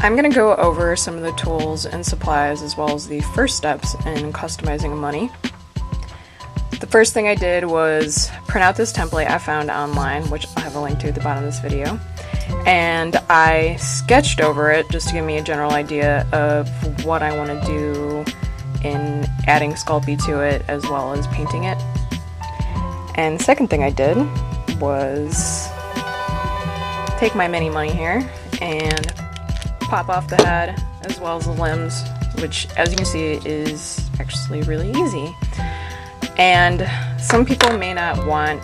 I'm going to go over some of the tools and supplies as well as the first steps in customizing a Munny. The first thing I did was print out this template I found online, which I'll have a link to at the bottom of this video, and I sketched over it just to give me a general idea of what I want to do in adding Sculpey to it as well as painting it. And the second thing I did was take my mini Munny here and pop off the head as well as the limbs, which as you can see is actually really easy. And some people may not want,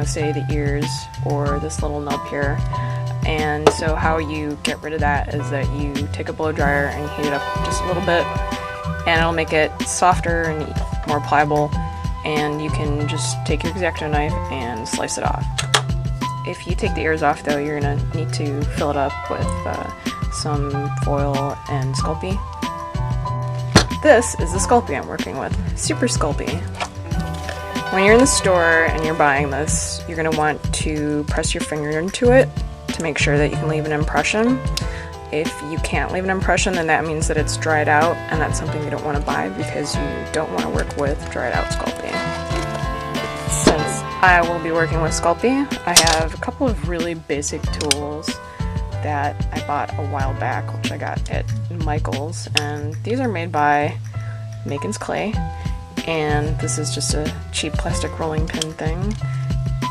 say the ears or this little nub here. And so how you get rid of that is that you take a blow dryer and heat it up just a little bit, and it'll make it softer and more pliable, and you can just take your X-Acto knife and slice it off. If you take the ears off though, you're going to need to fill it up with some foil and Sculpey. This is the Sculpey I'm working with, Super Sculpey. When you're in the store and you're buying this, you're going to want to press your finger into it to make sure that you can leave an impression. If you can't leave an impression, then that means that it's dried out, and that's something you don't want to buy because you don't want to work with dried out Sculpey. Since I will be working with Sculpey, I have a couple of really basic tools that I bought a while back, which I got at Michael's, and these are made by Makin's Clay, and this is just a cheap plastic rolling pin thing,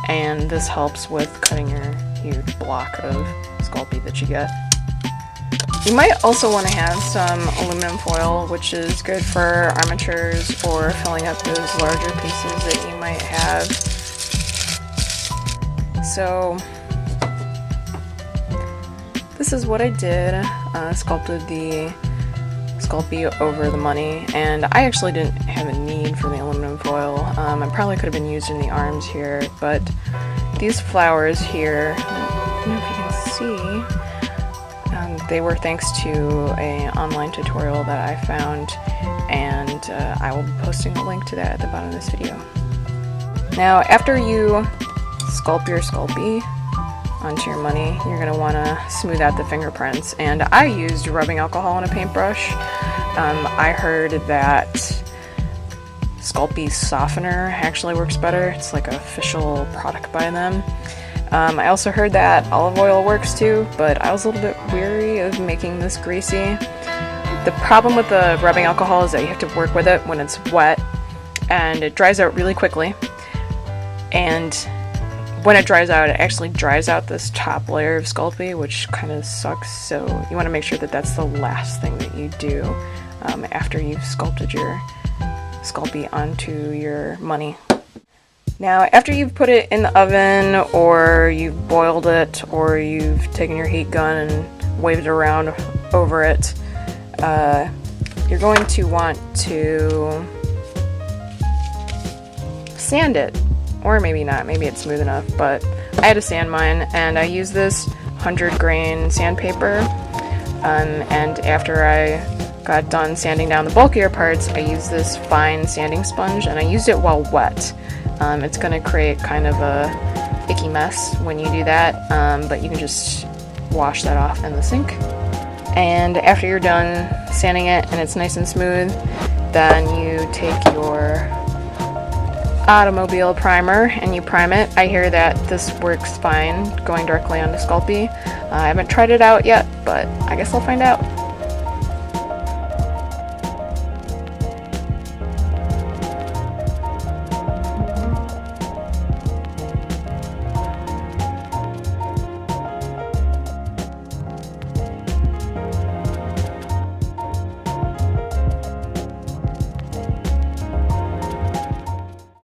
and this helps with cutting your huge block of Sculpey that you get. You might also want to have some aluminum foil, which is good for armatures or filling up those larger pieces that you might have. So this is what I did, sculpted the Sculpey over the Munny, and I actually didn't have a need for the aluminum foil. It probably could have been used in the arms here, but these flowers here, I don't know if you can see, they were thanks to an online tutorial that I found, and I will be posting a link to that at the bottom of this video. Now, after you sculpt your Sculpey onto your Munny, you're going to want to smooth out the fingerprints, and I used rubbing alcohol on a paintbrush. I heard that Sculpey softener actually works better. It's like an official product by them. I also heard that olive oil works too, but I was a little bit weary of making this greasy. The problem with the rubbing alcohol is that you have to work with it when it's wet, and it dries out really quickly. And when it dries out, it actually dries out this top layer of Sculpey, which kind of sucks, so you want to make sure that that's the last thing that you do after you've sculpted your Sculpey onto your Munny. Now, after you've put it in the oven, or you've boiled it, or you've taken your heat gun and waved it around over it, you're going to want to sand it. Or maybe not, maybe it's smooth enough, but I had to sand mine, and I used this 100 grain sandpaper, and after I got done sanding down the bulkier parts, I used this fine sanding sponge, and I used it while wet. It's going to create kind of a icky mess when you do that, but you can just wash that off in the sink. And after you're done sanding it and it's nice and smooth, then you take your automobile primer and you prime it. I hear that this works fine going directly onto Sculpey. I haven't tried it out yet, but I guess I'll find out.